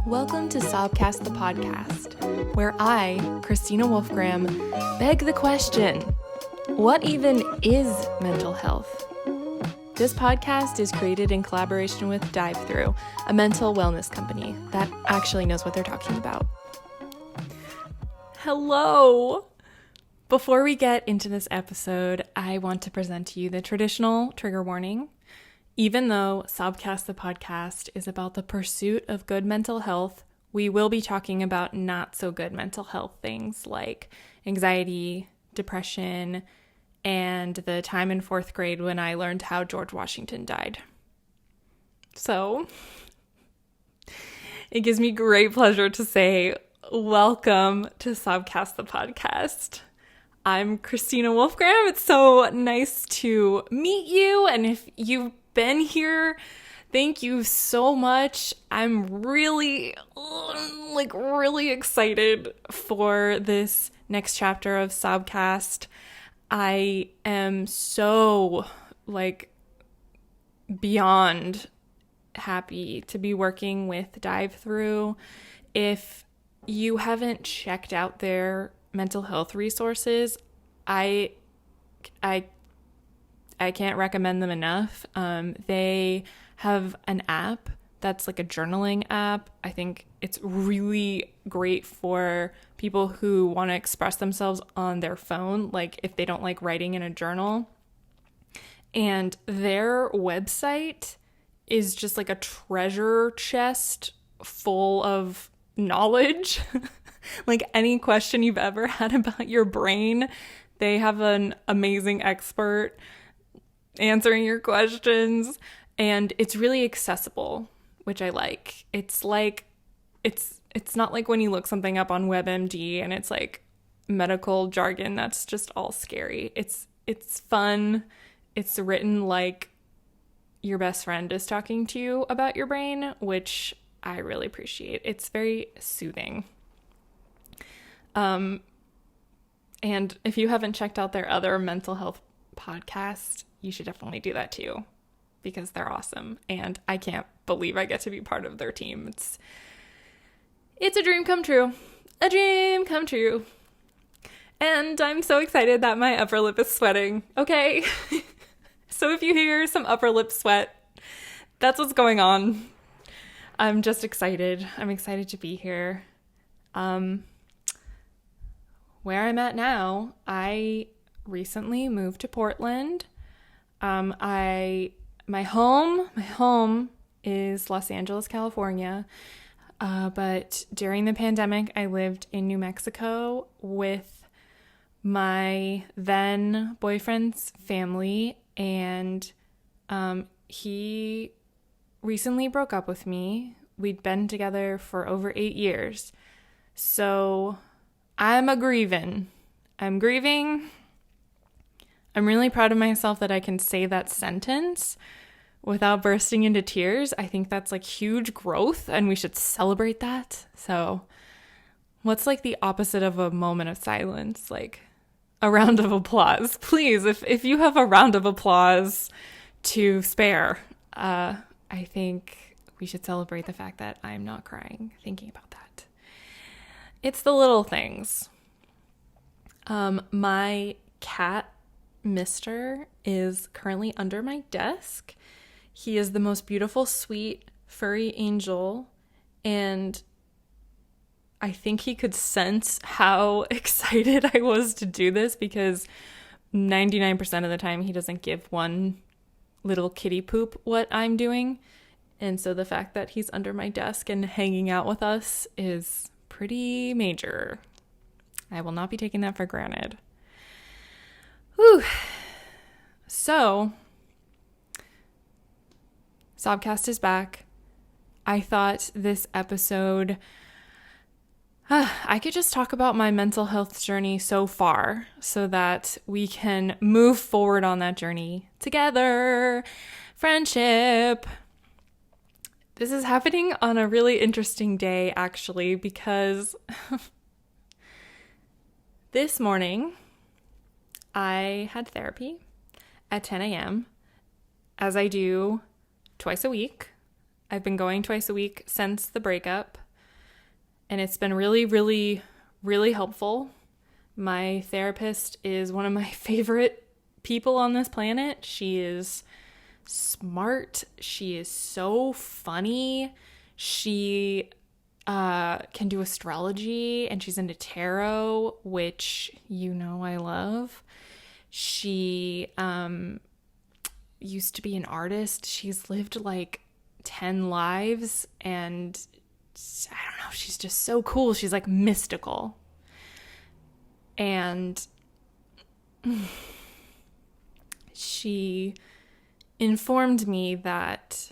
Welcome to Sobcast the Podcast, where I, Christina Wolfgram, beg the question, what even is mental health? This podcast is created in collaboration with Dive-Thru, a mental wellness company that actually knows what they're talking about. Hello! Before we get into this episode, I want to present to you the traditional trigger warning. Even though Sobcast the Podcast is about the pursuit of good mental health, we will be talking about not so good mental health things like anxiety, depression, and the time in 4th grade when I learned how George Washington died. So, it gives me great pleasure to say, welcome to Sobcast the Podcast. I'm Christina Wolfgram. It's so nice to meet you, and if you've been here, thank you so much. I'm really excited for this next chapter of Sobcast. I am so beyond happy to be working with Dive-Thru. If you haven't checked out their mental health resources, I can't recommend them enough. They have an app that's like a journaling app. I think it's really great for people who want to express themselves on their phone, like if they don't like writing in a journal. And their website is just like a treasure chest full of knowledge. Like any question you've ever had about your brain, they have an amazing expert answering your questions, and it's really accessible, which I like. It's not like when you look something up on WebMD and it's like medical jargon that's just all scary. It's fun. It's written like your best friend is talking to you about your brain, which I really appreciate. It's very soothing. And if you haven't checked out their other mental health podcast, you should definitely do that too, because they're awesome, and I can't believe I get to be part of their team. It's a dream come true. A dream come true. And I'm so excited that my upper lip is sweating. Okay. So if you hear some upper lip sweat, that's what's going on. I'm just excited. I'm excited to be here. Where I'm at now, I recently moved to Portland. My home is Los Angeles, California. But during the pandemic, I lived in New Mexico with my then boyfriend's family, and he recently broke up with me. We'd been together for over 8 years. So I'm grieving. I'm really proud of myself that I can say that sentence without bursting into tears. I think that's like huge growth, and we should celebrate that. So what's like the opposite of a moment of silence? Like a round of applause. Please, if you have a round of applause to spare, I think we should celebrate the fact that I'm not crying thinking about that. It's the little things. My cat, Mister, is currently under my desk. He is the most beautiful, sweet, furry angel, and I think he could sense how excited I was to do this, because 99% of the time he doesn't give one little kitty poop what I'm doing. And so the fact that he's under my desk and hanging out with us is pretty major. I will not be taking that for granted. Whew. So, Sobcast is back. I thought this episode, I could just talk about my mental health journey so far so that we can move forward on that journey together. Friendship. This is happening on a really interesting day, actually, because this morning I had therapy at 10 a.m., as I do twice a week. I've been going twice a week since the breakup. And it's been really, really, really helpful. My therapist is one of my favorite people on this planet. She is smart. She is so funny. She can do astrology, and she's into tarot, which I love. She used to be an artist. She's lived like 10 lives, and I don't know, she's just so cool. She's like mystical. And she informed me that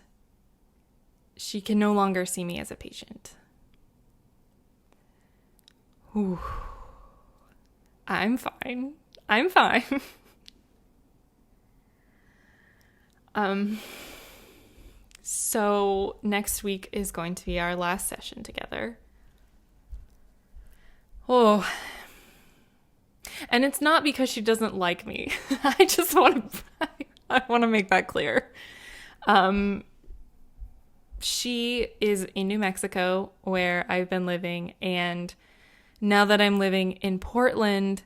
she can no longer see me as a patient. Ooh. I'm fine. So next week is going to be our last session together. Oh. And it's not because she doesn't like me. I want to make that clear. She is in New Mexico, where I've been living, and now that I'm living in Portland,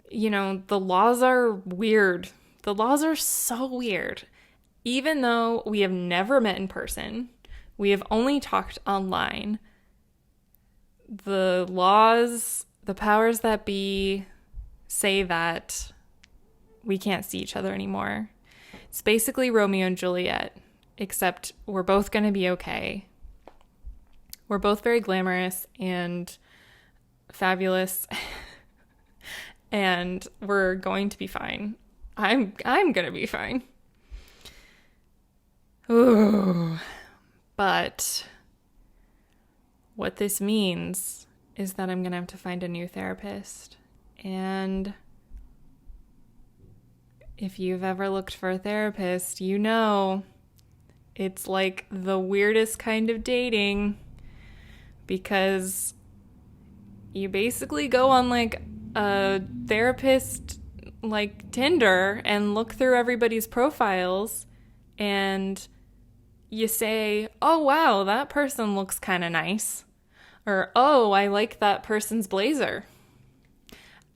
the laws are weird. The laws are so weird. Even though we have never met in person, we have only talked online, the laws, the powers that be, say that we can't see each other anymore. It's basically Romeo and Juliet, except we're both going to be okay. We're both very glamorous and fabulous, and we're going to be fine. I'm going to be fine. Ooh. But what this means is that I'm going to have to find a new therapist. And if you've ever looked for a therapist, it's like the weirdest kind of dating, because you basically go on like a therapist like Tinder and look through everybody's profiles, and you say, oh wow, that person looks kind of nice, or oh, I like that person's blazer.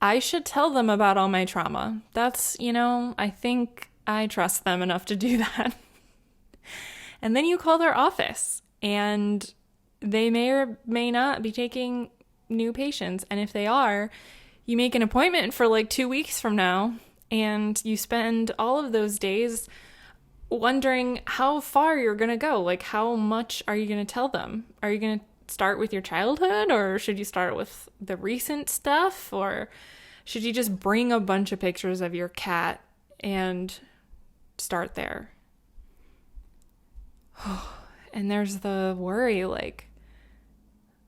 I should tell them about all my trauma. That's, I think I trust them enough to do that. And then you call their office, and they may or may not be taking new patients. And if they are, you make an appointment for like 2 weeks from now, and you spend all of those days wondering how far you're going to go. Like, how much are you going to tell them? Are you going to start with your childhood, or should you start with the recent stuff, or should you just bring a bunch of pictures of your cat and start there? And there's the worry, like,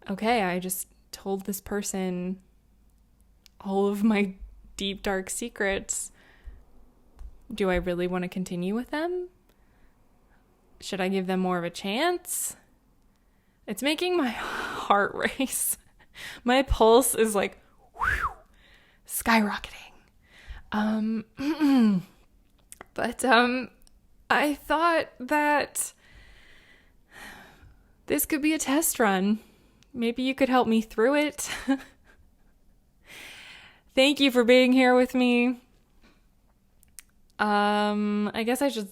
okay, I just told this person all of my deep, dark secrets. Do I really want to continue with them? Should I give them more of a chance? It's making my heart race. My pulse is like skyrocketing. But I thought that this could be a test run. Maybe you could help me through it. Thank you for being here with me. I guess I should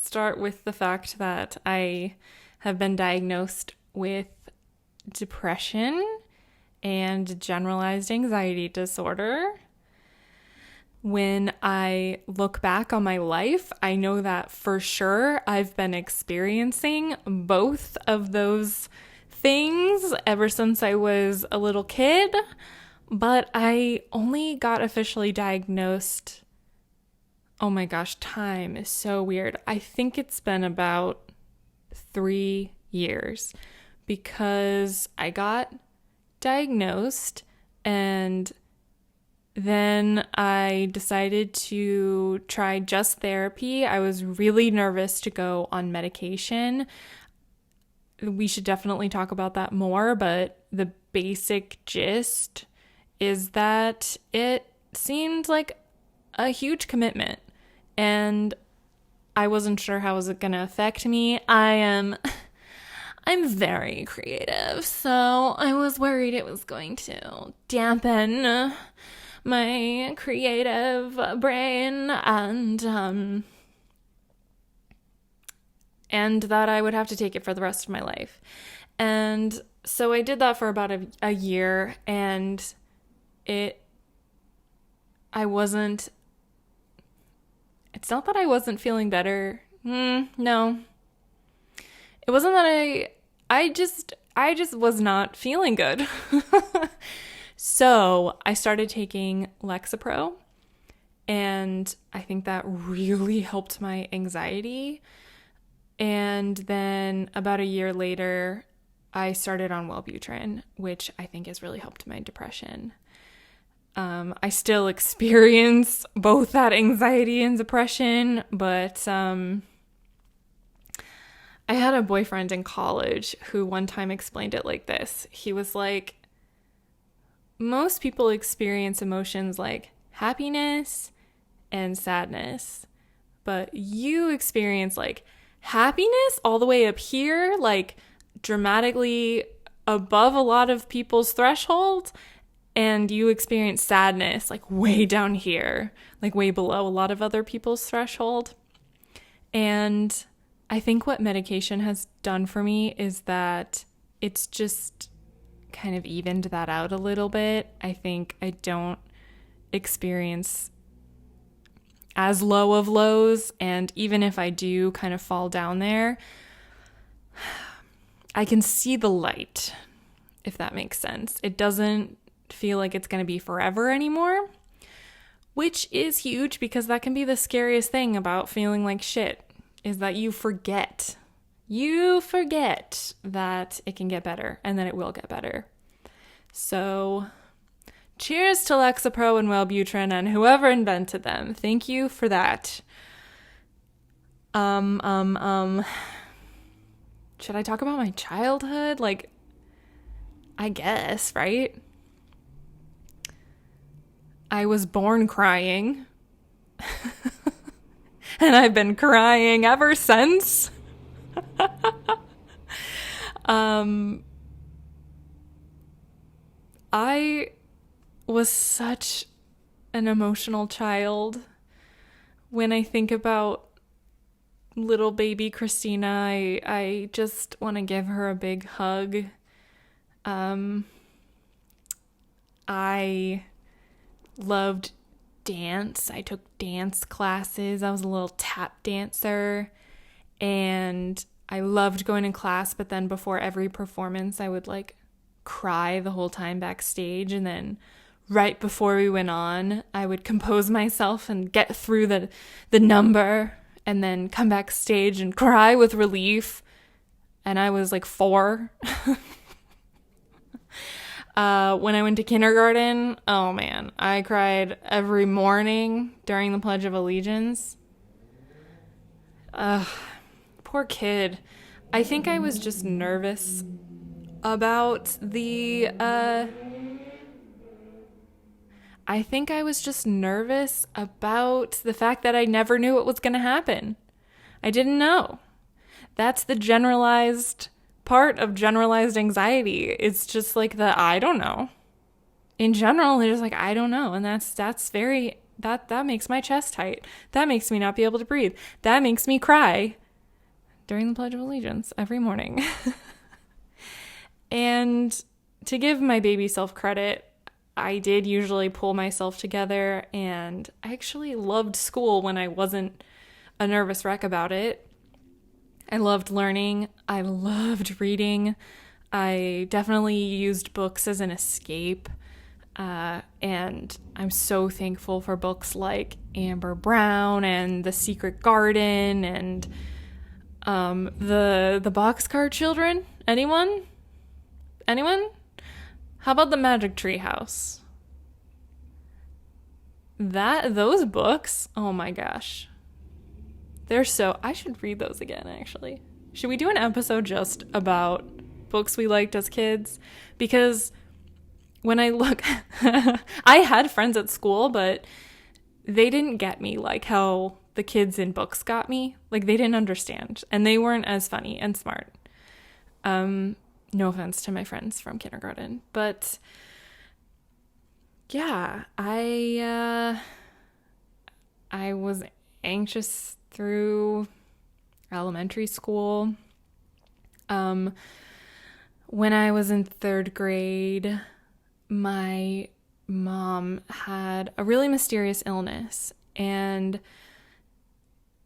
start with the fact that I have been diagnosed with depression and generalized anxiety disorder. When I look back on my life, I know that for sure I've been experiencing both of those things ever since I was a little kid, but I only got officially diagnosed. Oh my gosh, time is so weird. I think it's been about 3 years, because I got diagnosed and then I decided to try just therapy. I was really nervous to go on medication. We should definitely talk about that more, but the basic gist is that it seemed like a huge commitment, and I wasn't sure how it was going to affect me. I am I'm very creative, so I was worried it was going to dampen my creative brain and that I would have to take it for the rest of my life. And so I did that for about a year, and it's not that I wasn't feeling better. No. It wasn't that I just was not feeling good. So I started taking Lexapro, and I think that really helped my anxiety. And then about a year later, I started on Wellbutrin, which I think has really helped my depression. I still experience both that anxiety and depression, but I had a boyfriend in college who one time explained it like this. He was like, most people experience emotions like happiness and sadness, but you experience like happiness all the way up here, like dramatically above a lot of people's threshold, and you experience sadness like way down here, like way below a lot of other people's threshold. And I think what medication has done for me is that it's just kind of evened that out a little bit. I think I don't experience as low of lows, and even if I do kind of fall down there, I can see the light, if that makes sense. It doesn't feel like it's going to be forever anymore, which is huge because that can be the scariest thing about feeling like shit, is that you forget that it can get better and that it will get better. So cheers to Lexapro and Wellbutrin and whoever invented them. Thank you for that. Should I talk about my childhood? Like, I guess, right? I was born crying. And I've been crying ever since. I was such an emotional child. When I think about little baby Christina, I just want to give her a big hug. I loved dance. I took dance classes. I was a little tap dancer, and I loved going in class, but then before every performance I would like cry the whole time backstage, and then right before we went on I would compose myself and get through the number and then come backstage and cry with relief. And I was like 4. When I went to kindergarten, oh man, I cried every morning during the Pledge of Allegiance. Poor kid. I think I was just nervous about the fact that I never knew what was going to happen. I didn't know. That's the generalized part of generalized anxiety. It's just like I don't know. In general, it's just like, I don't know. And that makes my chest tight. That makes me not be able to breathe. That makes me cry during the Pledge of Allegiance every morning. And to give my baby self credit, I did usually pull myself together, and I actually loved school when I wasn't a nervous wreck about it. I loved learning. I loved reading. I definitely used books as an escape. And I'm so thankful for books like Amber Brown and The Secret Garden and the Boxcar Children. Anyone? How about The Magic Tree House? Those books, oh my gosh. I should read those again, actually. Should we do an episode just about books we liked as kids? Because when I look, I had friends at school, but they didn't get me like how the kids in books got me. Like, they didn't understand, and they weren't as funny and smart. No offense to my friends from kindergarten, but yeah, I was anxious through elementary school. When I was in 3rd grade, my mom had a really mysterious illness, and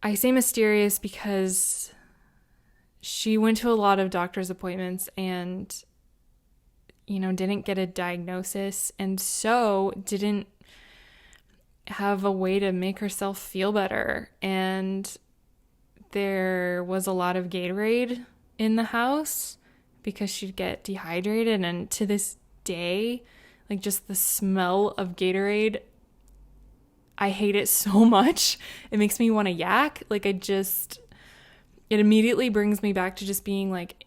I say mysterious because she went to a lot of doctor's appointments and, didn't get a diagnosis, and so didn't have a way to make herself feel better. And there was a lot of Gatorade in the house because she'd get dehydrated. And to this day, like, just the smell of Gatorade, I hate it so much. It makes me want to yak. Like, it immediately brings me back to just being like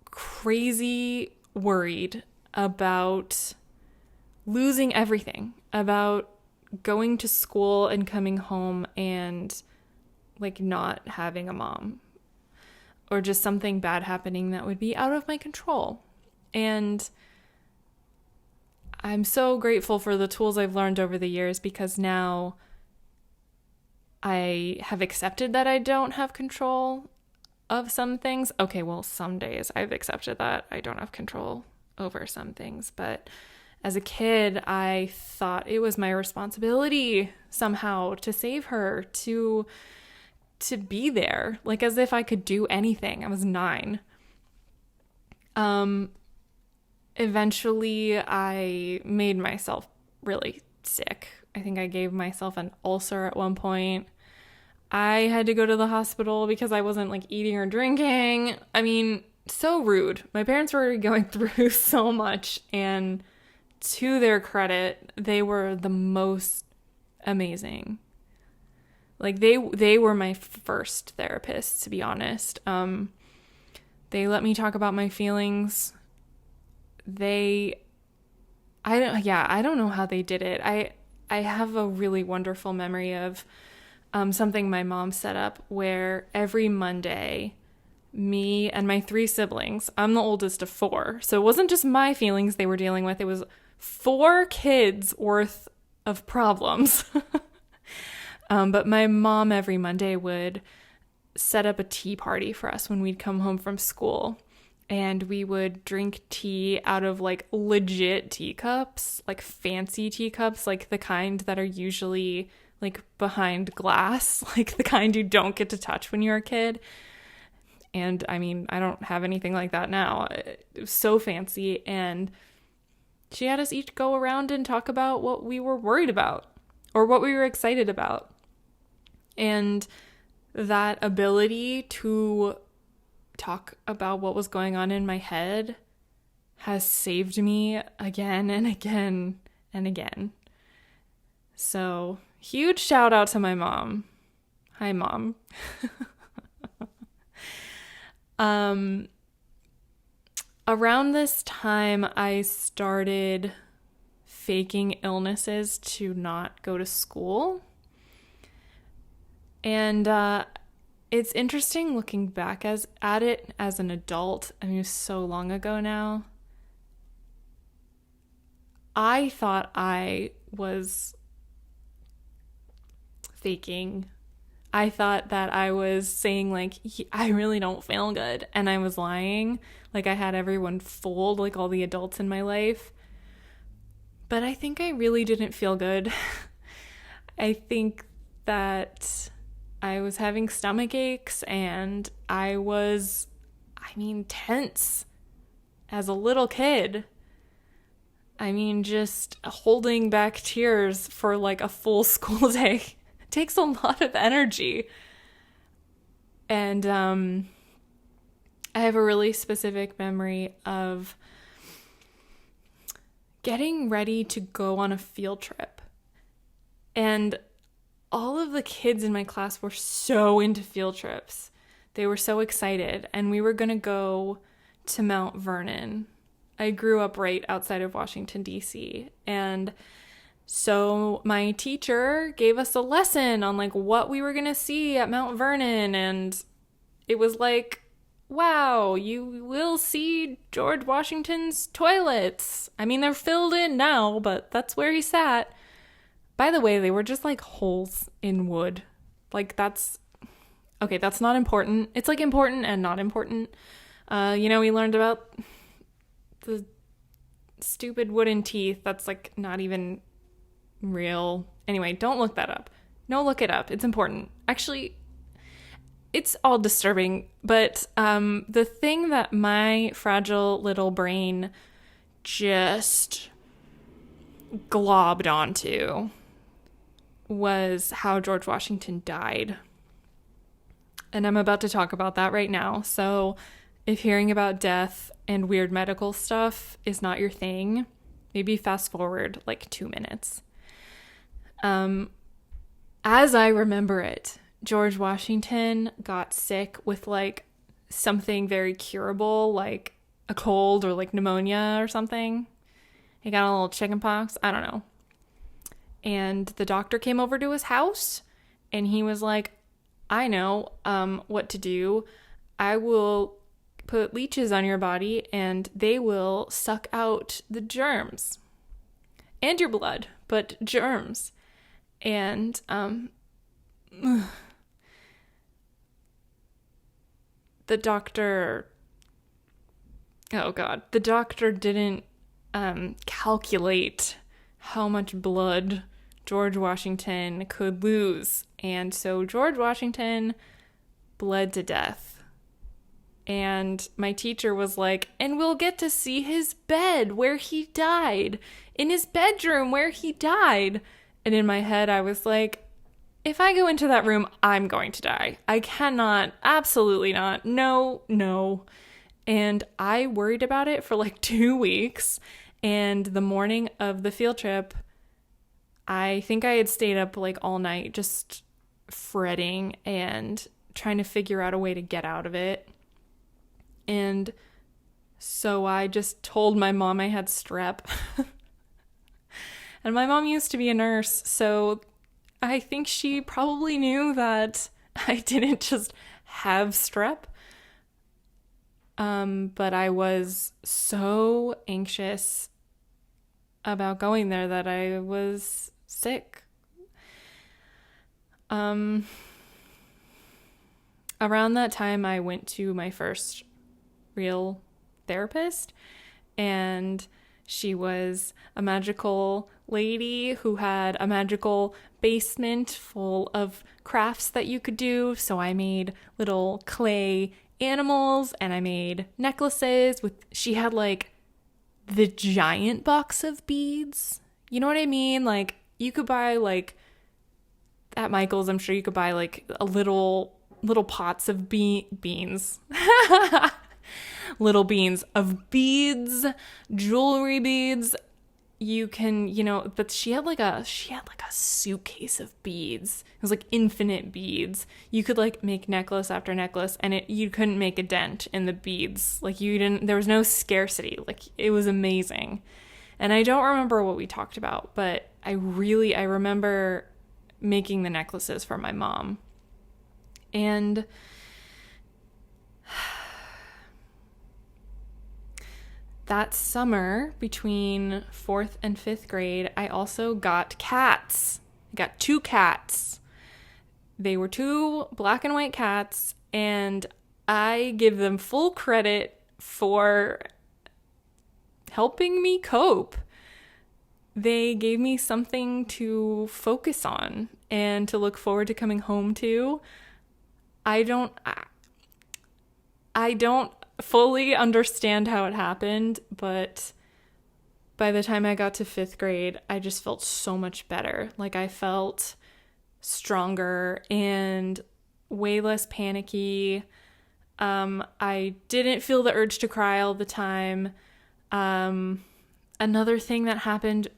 crazy worried about losing everything, about going to school and coming home and like not having a mom, or just something bad happening that would be out of my control. And I'm so grateful for the tools I've learned over the years, because now I have accepted that I don't have control of some things. Okay, well, some days I've accepted that I don't have control over some things, but as a kid, I thought it was my responsibility somehow to save her, to be there, like as if I could do anything. I was 9. Eventually, I made myself really sick. I think I gave myself an ulcer at one point. I had to go to the hospital because I wasn't like eating or drinking. I mean, so rude. My parents were going through so much, and to their credit, they were the most amazing. Like, they were my first therapists, to be honest. They let me talk about my feelings. I don't know how they did it. I have a really wonderful memory of something my mom set up where every Monday, me and my 3 siblings, I'm the oldest of 4, so it wasn't just my feelings they were dealing with, it was 4 kids worth of problems. But my mom every Monday would set up a tea party for us when we'd come home from school, and we would drink tea out of like legit teacups, like fancy teacups, like the kind that are usually like behind glass, like the kind you don't get to touch when you're a kid. And I mean, I don't have anything like that now. It was so fancy. And she had us each go around and talk about what we were worried about or what we were excited about. And that ability to talk about what was going on in my head has saved me again and again and again. So, huge shout out to my mom. Hi, Mom. Around this time, I started faking illnesses to not go to school. And it's interesting looking back at it as an adult. I mean, it was so long ago now. I thought I was faking. I thought that I was saying, like, I really don't feel good, and I was lying. Like, I had everyone fooled, like all the adults in my life. But I think I really didn't feel good. I think that I was having stomach aches, and I was, tense as a little kid. I mean, just holding back tears for like a full school day takes a lot of energy. And I have a really specific memory of getting ready to go on a field trip. And all of the kids in my class were so into field trips. They were so excited. And we were going to go to Mount Vernon. I grew up right outside of Washington, D.C. And so my teacher gave us a lesson on like what we were going to see at Mount Vernon. And it was like wow, you will see George Washington's toilets. I mean, they're filled in now, but that's where he sat. By the way, they were just like holes in wood. Like that's not important. It's like important and not important. We learned about the stupid wooden teeth. That's like not even real. Anyway, don't look that up. No, look it up. It's important. Actually, it's all disturbing, but the thing that my fragile little brain just globbed onto was how George Washington died. And I'm about to talk about that right now. So if hearing about death and weird medical stuff is not your thing, maybe fast forward like 2 minutes. As I remember it, George Washington got sick with like something very curable, like a cold or like pneumonia or something. He got a little chicken pox. I don't know. And the doctor came over to his house and he was like, I know what to do. I will put leeches on your body and they will suck out the germs and your blood, but germs. And the doctor didn't calculate how much blood George Washington could lose. And so George Washington bled to death. And my teacher was like, and we'll get to see his bed where he died, in his bedroom where he died. And in my head, I was like, if I go into that room, I'm going to die. I cannot, absolutely not. No. And I worried about it for like 2 weeks. And the morning of the field trip, I think I had stayed up like all night just fretting and trying to figure out a way to get out of it. And so I just told my mom I had strep. And my mom used to be a nurse, so I think she probably knew that I didn't just have strep. But I was so anxious about going there that I was sick. Around that time, I went to my first real therapist, and she was a magical lady who had a magical basement full of crafts that you could do. So I made little clay animals and I made necklaces she had like the giant box of beads. You know what I mean? Like you could buy like at Michael's, I'm sure you could buy like a little pots of beans. Little beans of beads, jewelry beads. You can, but she had like a suitcase of beads. It was like infinite beads. You could like make necklace after necklace and you couldn't make a dent in the beads. Like there was no scarcity. Like it was amazing. And I don't remember what we talked about, but I remember making the necklaces for my mom. And that summer, between 4th and 5th grade, I also got cats. I got 2 cats. They were 2 black and white cats, and I give them full credit for helping me cope. They gave me something to focus on and to look forward to coming home to. I don't fully understand how it happened, but by the time I got to 5th grade, I just felt so much better. Like I felt stronger and way less panicky. I didn't feel the urge to cry all the time. Another thing that happened,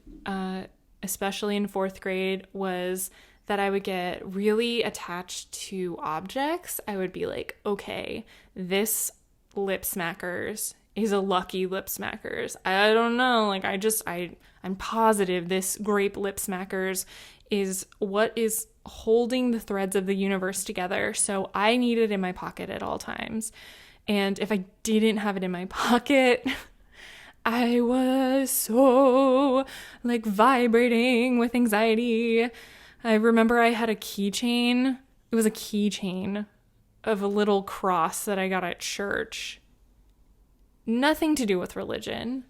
especially in 4th grade, was that I would get really attached to objects. I would be like, okay, this lip smackers is a Lucky Lip Smackers. I don't know, like I'm positive this grape lip smackers is what is holding the threads of the universe together, so I need it in my pocket at all times. And if I didn't have it in my pocket, I was so like vibrating with anxiety. I remember I had a keychain. It was a keychain of a little cross that I got at church. Nothing to do with religion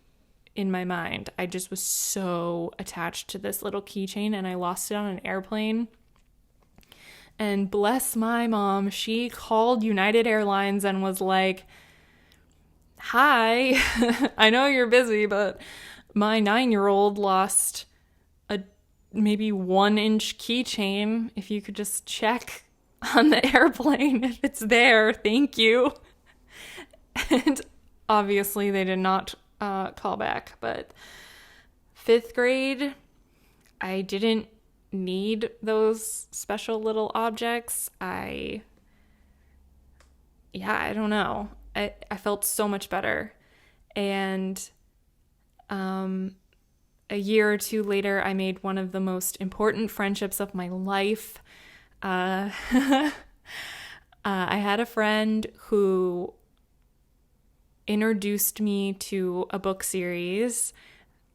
in my mind. I just was so attached to this little keychain, and I lost it on an airplane. And bless my mom, she called United Airlines and was like, "Hi, I know you're busy, but my 9-year-old lost a maybe 1-inch keychain. If you could just check on the airplane if it's there, thank you." And obviously they did not call back. But 5th grade, I didn't need those special little objects. I don't know. I felt so much better. And a year or two later, I made one of the most important friendships of my life. I had a friend who introduced me to a book series.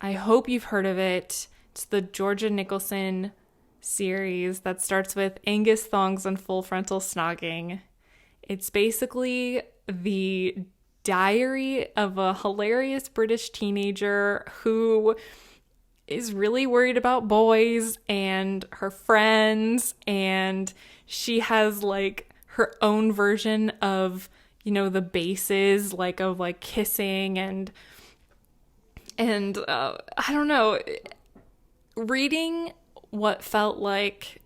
I hope you've heard of it. It's the Georgia Nicholson series that starts with Angus Thongs and Full Frontal Snogging. It's basically the diary of a hilarious British teenager who is really worried about boys and her friends, and she has like her own version of, you know, the bases like of like kissing and I don't know, reading what felt like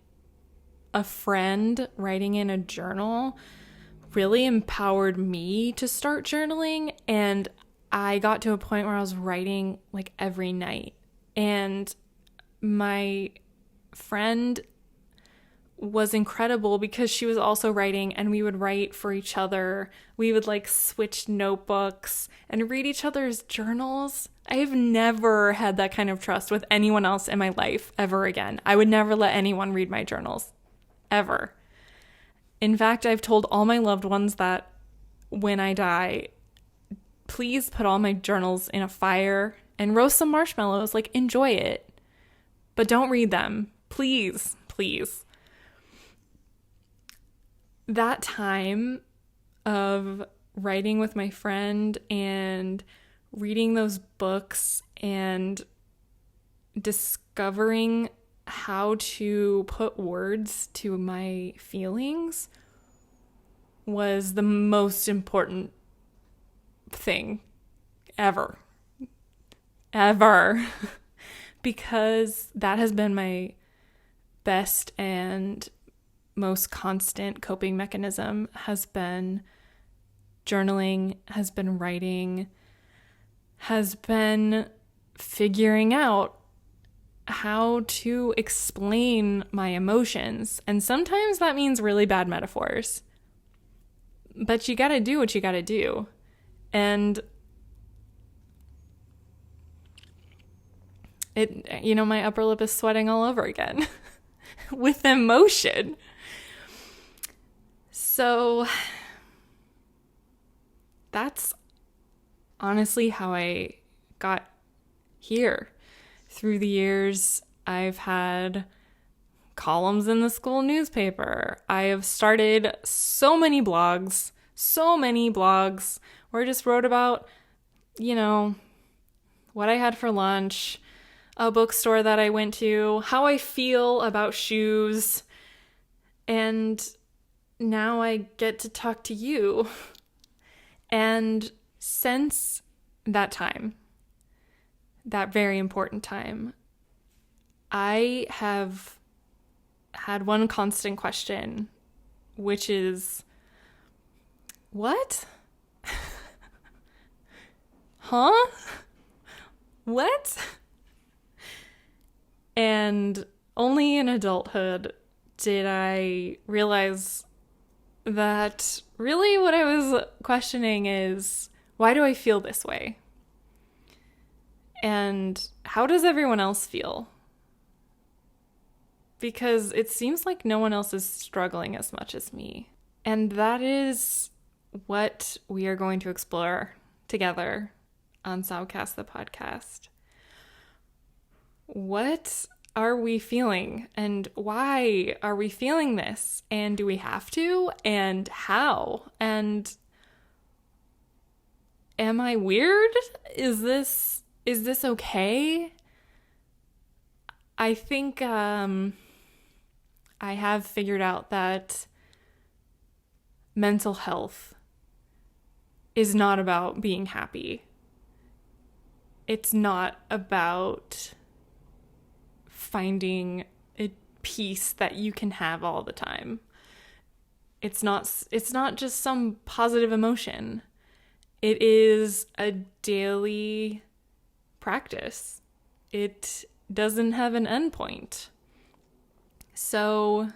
a friend writing in a journal really empowered me to start journaling. And I got to a point where I was writing like every night. And my friend was incredible because she was also writing, and we would write for each other. We would like switch notebooks and read each other's journals. I've never had that kind of trust with anyone else in my life ever again. I would never let anyone read my journals, ever. In fact, I've told all my loved ones that when I die, please put all my journals in a fire and roast some marshmallows. Like, enjoy it, but don't read them. Please, please. That time of writing with my friend and reading those books and discovering how to put words to my feelings was the most important thing ever. Because that has been my best and most constant coping mechanism, has been journaling, has been writing, has been figuring out how to explain my emotions. And sometimes that means really bad metaphors. But you gotta do what you gotta do. And it, you know, my upper lip is sweating all over again with emotion. So that's honestly how I got here. Through the years, I've had columns in the school newspaper. I have started so many blogs where I just wrote about, you know, what I had for lunch, a bookstore that I went to, how I feel about shoes, and now I get to talk to you. And since that time, that very important time, I have had one constant question, which is, what? Huh? What? And only in adulthood did I realize that really what I was questioning is, why do I feel this way? And how does everyone else feel? Because it seems like no one else is struggling as much as me. And that is what we are going to explore together on Sobcast the Podcast. What are we feeling, and why are we feeling this? And do we have to? And how? And am I weird? Is this okay? I think I have figured out that mental health is not about being happy. It's not about finding a peace that you can have all the time. It's not just some positive emotion. It is a daily practice. It doesn't have an endpoint. So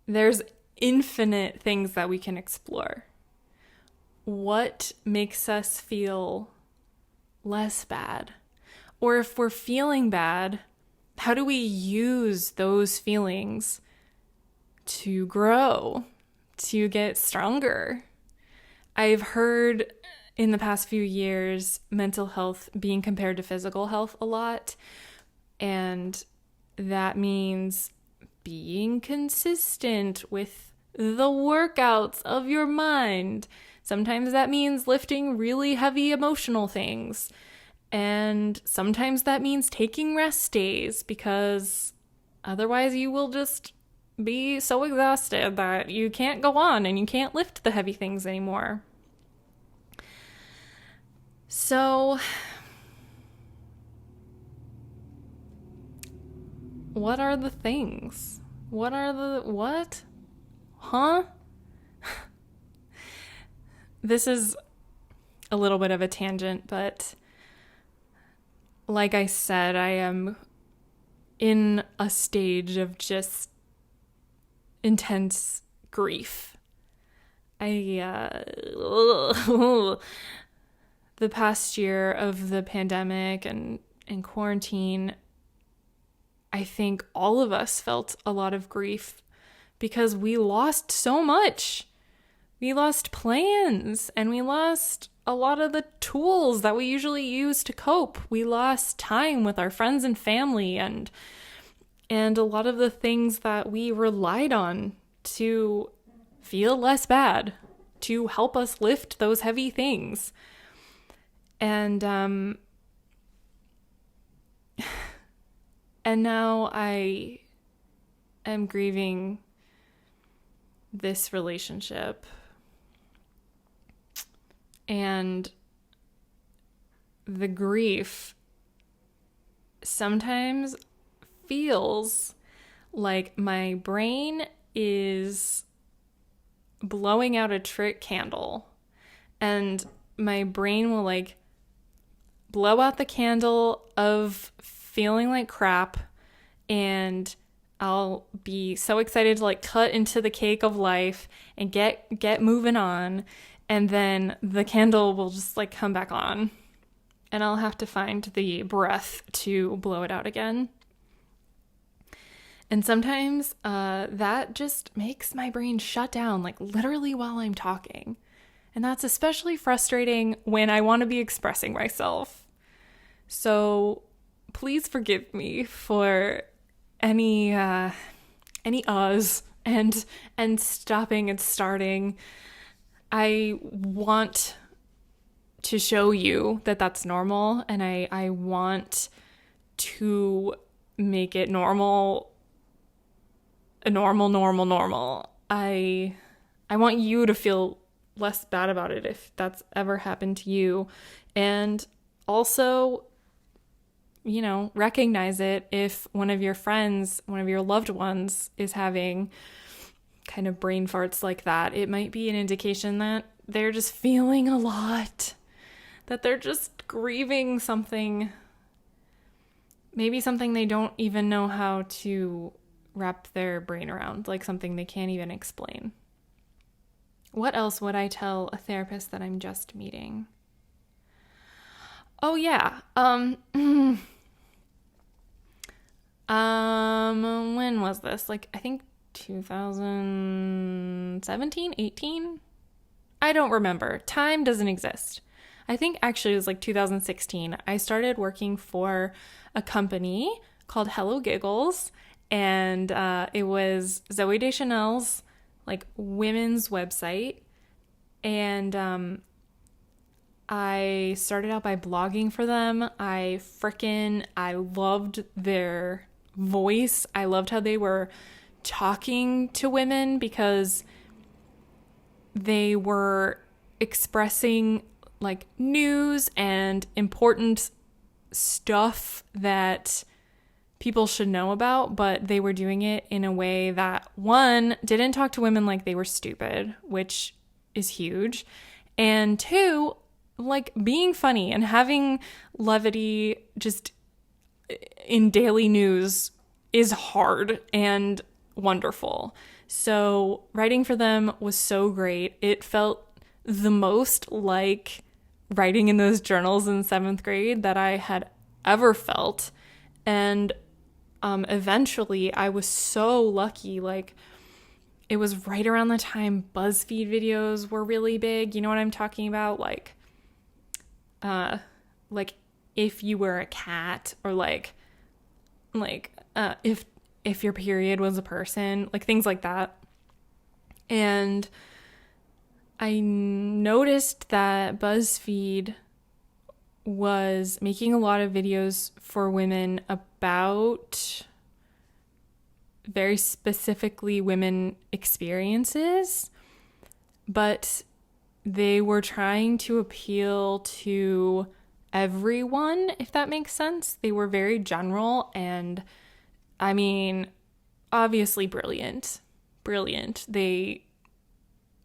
there's infinite things that we can explore. What makes us feel less bad? Or if we're feeling bad, how do we use those feelings to grow, to get stronger? I've heard in the past few years mental health being compared to physical health a lot, and that means being consistent with the workouts of your mind. Sometimes that means lifting really heavy emotional things. And sometimes that means taking rest days, because otherwise you will just be so exhausted that you can't go on and you can't lift the heavy things anymore. So, what are the things? What? Huh? This is a little bit of a tangent, but like I said, I am in a stage of just intense grief. The past year of the pandemic and quarantine, I think all of us felt a lot of grief because we lost so much. We lost plans, and we lost a lot of the tools that we usually use to cope. We lost time with our friends and family, and a lot of the things that we relied on to feel less bad, to help us lift those heavy things. And now I am grieving this relationship. And the grief sometimes feels like my brain is blowing out a trick candle, and my brain will like blow out the candle of feeling like crap, and I'll be so excited to like cut into the cake of life and get moving on. And then the candle will just like come back on, and I'll have to find the breath to blow it out again. And sometimes that just makes my brain shut down, like literally while I'm talking. And that's especially frustrating when I want to be expressing myself. So please forgive me for any uhs and stopping and starting. I want to show you that that's normal, and I want to make it normal. I want you to feel less bad about it if that's ever happened to you. And also, you know, recognize it if one of your friends, one of your loved ones is having kind of brain farts like that. It might be an indication that they're just feeling a lot, that they're just grieving something, maybe something they don't even know how to wrap their brain around, like something they can't even explain. What else would I tell a therapist that I'm just meeting? Oh yeah, when was this? Like, I think 2017, 18? I don't remember. Time doesn't exist. I think actually it was like 2016. I started working for a company called Hello Giggles, and it was Zooey Deschanel's like women's website. And I started out by blogging for them. I loved their voice. I loved how they were talking to women because they were expressing like news and important stuff that people should know about, but they were doing it in a way that, one, didn't talk to women like they were stupid, which is huge, and two, like being funny and having levity just in daily news is hard and wonderful. So writing for them was so great. It felt the most like writing in those journals in 7th grade that I had ever felt. And eventually I was so lucky. Like, it was right around the time Buzzfeed videos were really big. You know what I'm talking about? Like if you were a cat, or if your period was a person, like things like that. And I noticed that Buzzfeed was making a lot of videos for women about very specifically women experiences, but they were trying to appeal to everyone, if that makes sense. They were very general and, I mean, obviously brilliant.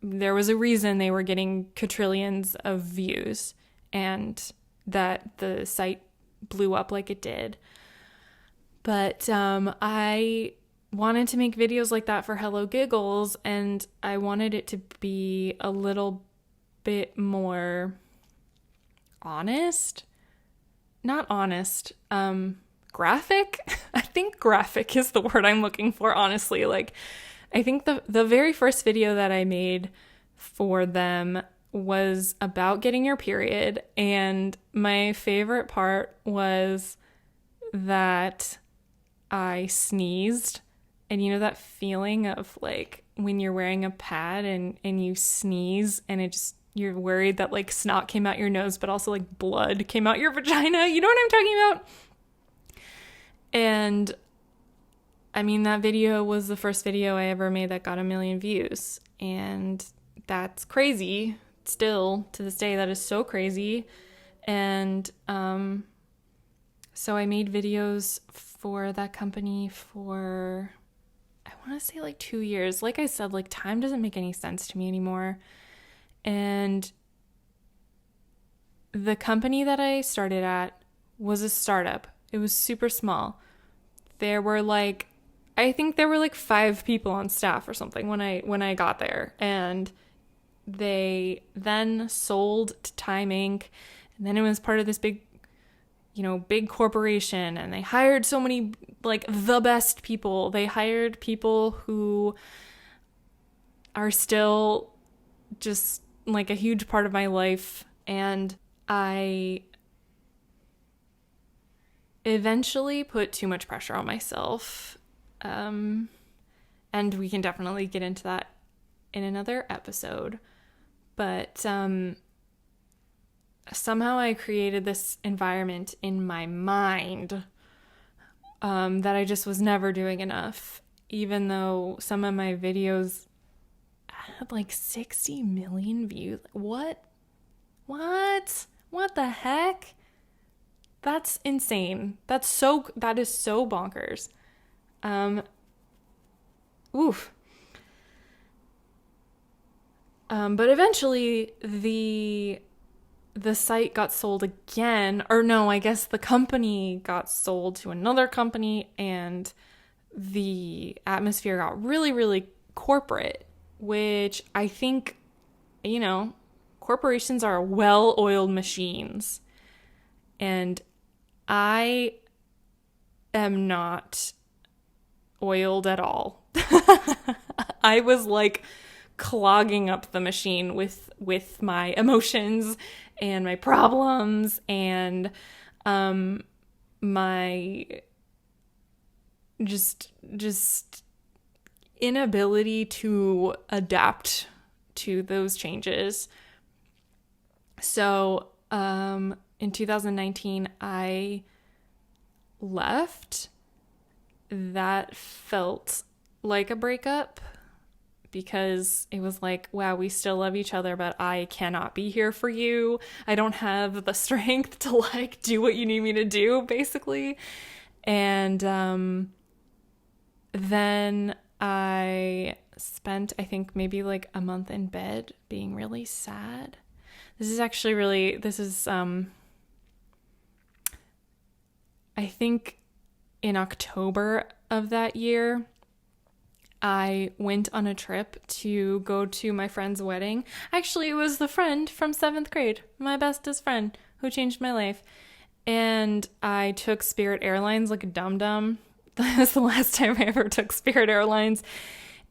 There was a reason they were getting quadrillions of views and that the site blew up like it did. But I wanted to make videos like that for Hello Giggles, and I wanted it to be a little bit more honest. Not honest, graphic. I think graphic is the word I'm looking for, honestly. Like, I think the very first video that I made for them was about getting your period, and my favorite part was that I sneezed. And you know that feeling of like when you're wearing a pad and you sneeze and it just, you're worried that like snot came out your nose, but also like blood came out your vagina. You know what I'm talking about? And I mean, that video was the first video I ever made that got 1 million views. And that's crazy. Still, to this day, that is so crazy. And so I made videos for that company for, I want to say like 2 years. Like I said, like time doesn't make any sense to me anymore. And the company that I started at was a startup. It was super small. There were like, I think there were like 5 people on staff or something when I got there. And they then sold to Time Inc. And then it was part of this big corporation, and they hired so many, like, the best people. They hired people who are still just like a huge part of my life. And I eventually put too much pressure on myself. And we can definitely get into that in another episode. But somehow I created this environment in my mind that I just was never doing enough, even though some of my videos had like 60 million views. What the heck? That's insane. That is so bonkers. Oof. But eventually the site got sold again, or no, I guess the company got sold to another company, and the atmosphere got really, really corporate, which I think, corporations are well-oiled machines, and I am not oiled at all. I was like clogging up the machine with my emotions and my problems and my just inability to adapt to those changes. So in 2019, I left. That felt like a breakup because it was like, wow, we still love each other, but I cannot be here for you. I don't have the strength to like do what you need me to do, basically. And then I spent, I think, maybe like a month in bed being really sad. This is I think in October of that year, I went on a trip to go to my friend's wedding. Actually, it was the friend from 7th grade, my bestest friend, who changed my life. And I took Spirit Airlines like a dum-dum. That was the last time I ever took Spirit Airlines.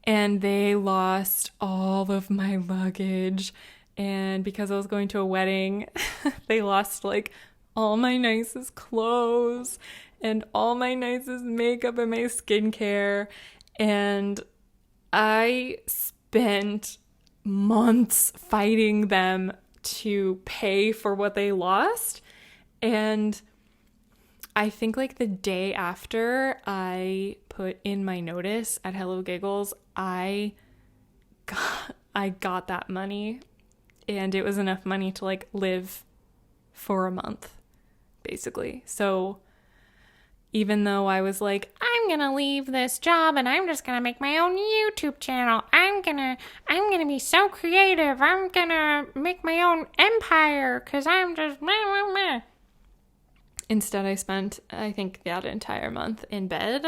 And they lost all of my luggage. And because I was going to a wedding, they lost like all my nicest clothes and all my nicest makeup and my skincare. And I spent months fighting them to pay for what they lost. And I think like the day after I put in my notice at Hello Giggles, I got that money, and it was enough money to like live for a month, basically. So even though I was like, I'm gonna leave this job and I'm just gonna make my own YouTube channel. I'm gonna be so creative. I'm gonna make my own empire because I'm just meh, meh, meh. Instead, I spent, I think, that entire month in bed.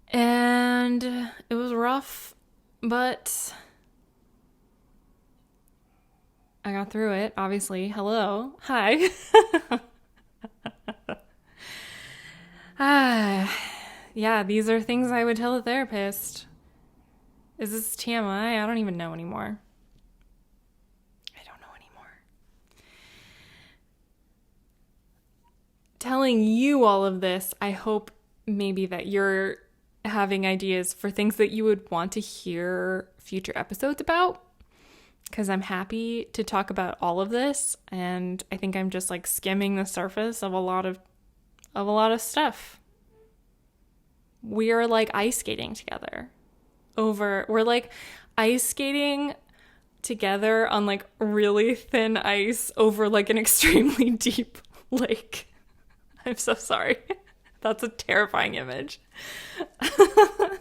And it was rough, but I got through it, obviously. Hello. Hi. Yeah, these are things I would tell a therapist. Is this TMI? I don't even know anymore. Telling you all of this, I hope maybe that you're having ideas for things that you would want to hear future episodes about, because I'm happy to talk about all of this, and I think I'm just like skimming the surface of a lot of stuff. We are like ice skating together we're like ice skating together on like really thin ice over like an extremely deep lake. I'm so sorry. That's a terrifying image. But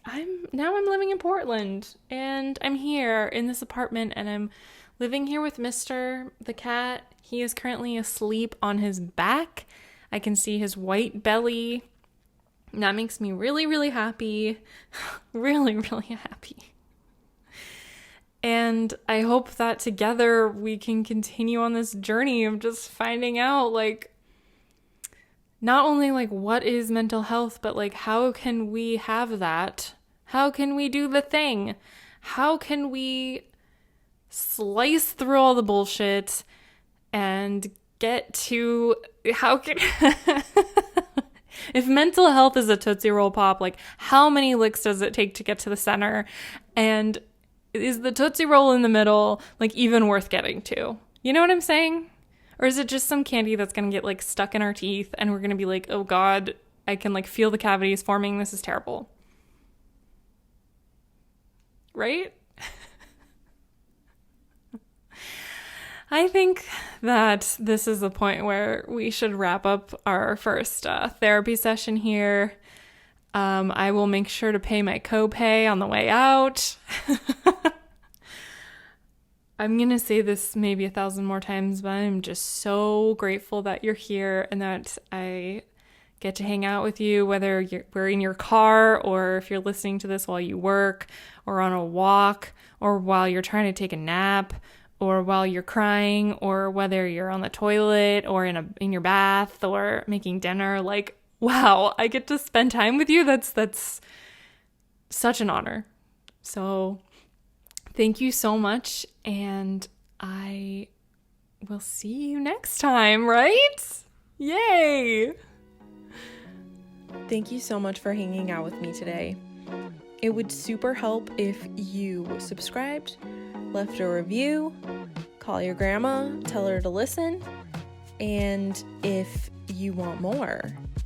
I'm living in Portland, and I'm here in this apartment, and I'm living here with Mr. the cat. He is currently asleep on his back. I can see his white belly. And that makes me really, really happy. Really, really happy. And I hope that together we can continue on this journey of just finding out, like, not only like what is mental health, but like how can we have that? How can we do the thing? How can we slice through all the bullshit and get to how can if mental health is a Tootsie Roll Pop, like how many licks does it take to get to the center? And is the Tootsie Roll in the middle like even worth getting to? You know what I'm saying? Or is it just some candy that's going to get like stuck in our teeth and we're going to be like, oh God, I can like feel the cavities forming. This is terrible. Right? I think that this is the point where we should wrap up our first therapy session here. I will make sure to pay my copay on the way out. I'm going to say this maybe 1,000 more times, but I'm just so grateful that you're here and that I get to hang out with you, whether we're in your car or if you're listening to this while you work or on a walk or while you're trying to take a nap or while you're crying, or whether you're on the toilet or in your bath or making dinner. Like, wow, I get to spend time with you. That's such an honor. So thank you so much, and I will see you next time, right? Yay! Thank you so much for hanging out with me today. It would super help if you subscribed, left a review, call your grandma, tell her to listen, and if you want more,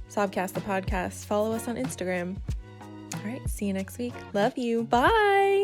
Sobcast the Podcast, follow us on Instagram. All right, see you next week. Love you. Bye!